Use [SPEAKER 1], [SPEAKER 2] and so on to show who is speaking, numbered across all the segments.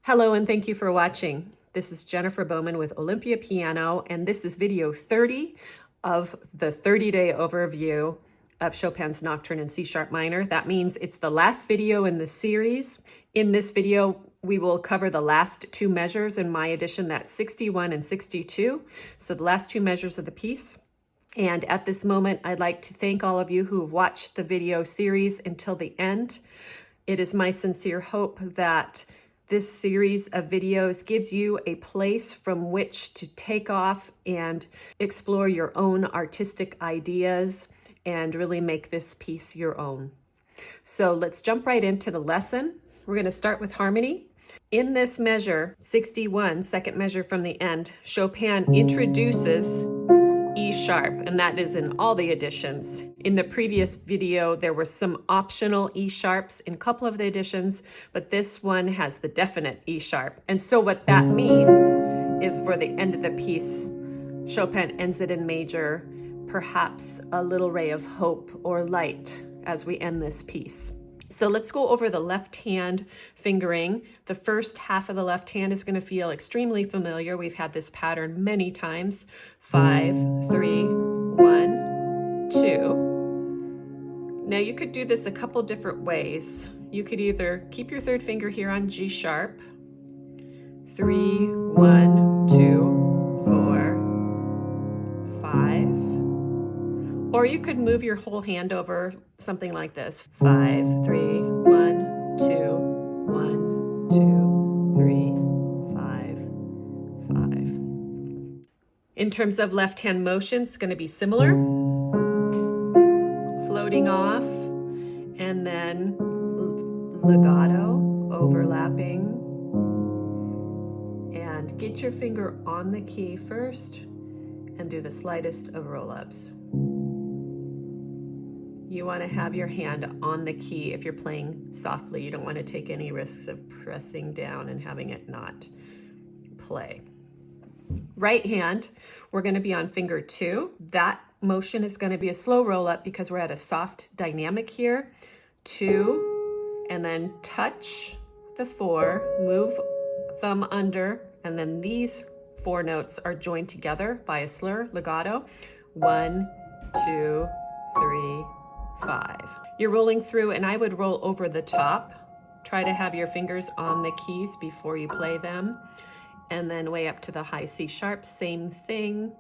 [SPEAKER 1] Hello and thank you for watching. This is Jennifer Bowman with Olympia Piano, and this is video 30 of the 30-day overview of Chopin's Nocturne in C-sharp minor. That means it's the last video in the series. In this video, we will cover the last two measures in my edition, that's 61 and 62. So the last two measures of the piece. And at this moment, I'd like to thank all of you who have watched the video series until the end. It is my sincere hope that this series of videos gives you a place from which to take off and explore your own artistic ideas and really make this piece your own. So let's jump right into the lesson. We're going to start with harmony. In this measure, 61, second measure from the end, Chopin introduces E sharp, and that is in all the editions. In the previous video, there were some optional E sharps in a couple of the editions, but this one has the definite E sharp. And so what that means is for the end of the piece, Chopin ends it in major, perhaps a little ray of hope or light as we end this piece. So let's go over the left hand fingering. The first half of the left hand is going to feel extremely familiar. We've had this pattern many times. 5, 3, 1, 2. Now you could do this a couple different ways. You could either keep your third finger here on G sharp, 3, 1, 2, 4, 5. Or you could move your whole hand over something like this. 5, 3, 1, 2, 1, 2, 3, 5, 5. In terms of left hand motions, it's going to be similar. Floating off, and then legato, overlapping. And get your finger on the key first and do the slightest of roll-ups. You want to have your hand on the key if you're playing softly. You don't want to take any risks of pressing down and having it not play. Right hand, we're going to be on finger 2. That motion is going to be a slow roll up because we're at a soft dynamic here. 2, and then touch the 4, move thumb under, and then these 4 notes are joined together by a slur, legato. 1, 2, 3, 5. You're rolling through, and I would roll over the top. Try to have your fingers on the keys before you play them. And then way up to the high C sharp, same thing.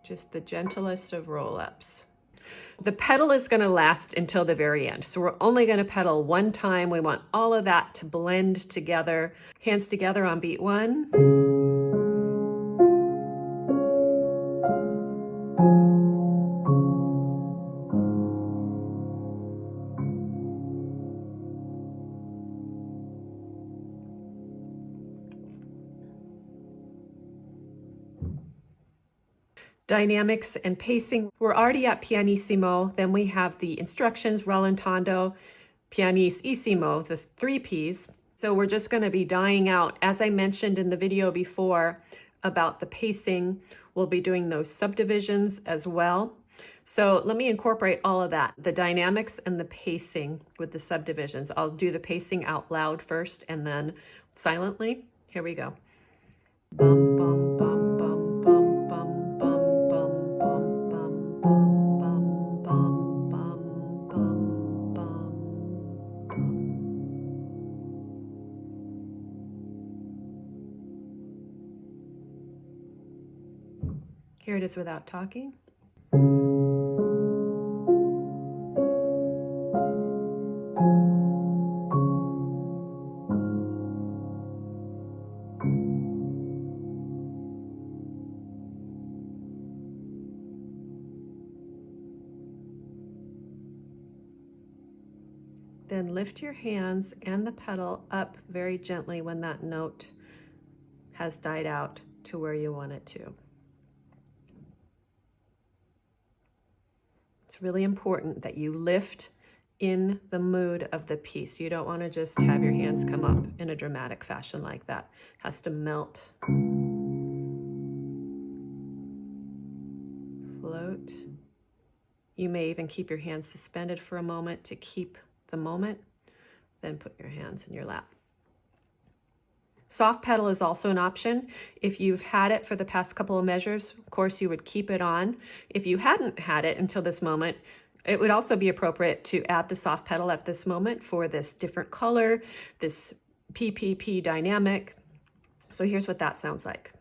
[SPEAKER 1] Just the gentlest of roll-ups. The pedal is going to last until the very end. So we're only going to pedal one time. We want all of that to blend together. Hands together on beat 1. Dynamics and pacing. We're already at pianissimo. Then we have the instructions, rallentando, pianissimo, the 3 Ps. So we're just going to be dying out. As I mentioned in the video before about the pacing, we'll be doing those subdivisions as well. So let me incorporate all of that, the dynamics and the pacing with the subdivisions. I'll do the pacing out loud first and then silently. Here we go. Bum, bum, bum. Here it is without talking. Then lift your hands and the pedal up very gently when that note has died out to where you want it to. It's really important that you lift in the mood of the piece. You don't want to just have your hands come up in a dramatic fashion like that. It has to melt. Float. You may even keep your hands suspended for a moment to keep the moment. Then put your hands in your lap. Soft pedal is also an option. If you've had it for the past couple of measures, of course, you would keep it on. If you hadn't had it until this moment, it would also be appropriate to add the soft pedal at this moment for this different color, this PPP dynamic. So here's what that sounds like.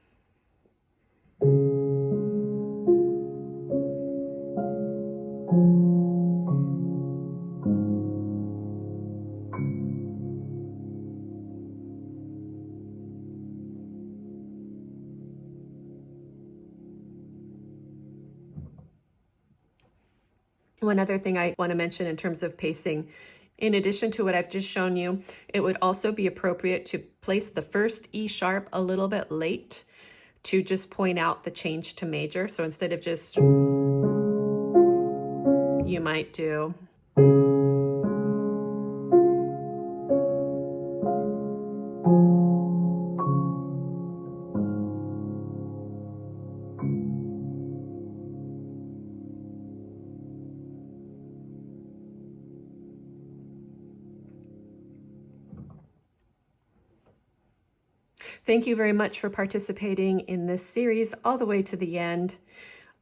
[SPEAKER 1] One other thing I want to mention in terms of pacing, in addition to what I've just shown you, it would also be appropriate to place the first E sharp a little bit late to just point out the change to major. So instead of just, you might do. Thank you very much for participating in this series all the way to the end.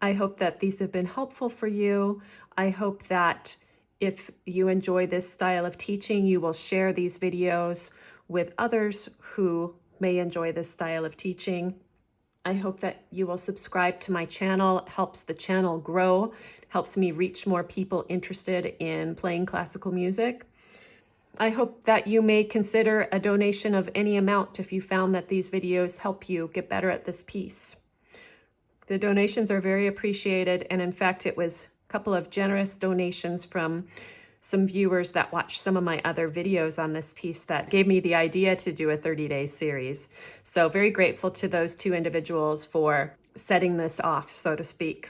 [SPEAKER 1] I hope that these have been helpful for you. I hope that if you enjoy this style of teaching, you will share these videos with others who may enjoy this style of teaching. I hope that you will subscribe to my channel. It helps the channel grow, helps me reach more people interested in playing classical music. I hope that you may consider a donation of any amount if you found that these videos help you get better at this piece. The donations are very appreciated, and in fact, it was a couple of generous donations from some viewers that watched some of my other videos on this piece that gave me the idea to do a 30-day series. So very grateful to those two individuals for setting this off, so to speak.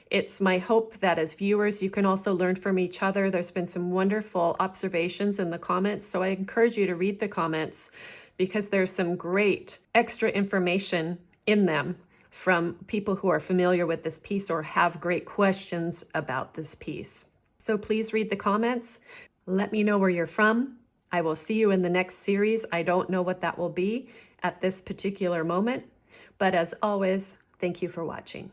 [SPEAKER 1] It's my hope that as viewers, you can also learn from each other. There's been some wonderful observations in the comments, so I encourage you to read the comments because there's some great extra information in them from people who are familiar with this piece or have great questions about this piece. So please read the comments. Let me know where you're from. I will see you in the next series. I don't know what that will be at this particular moment, but as always, thank you for watching.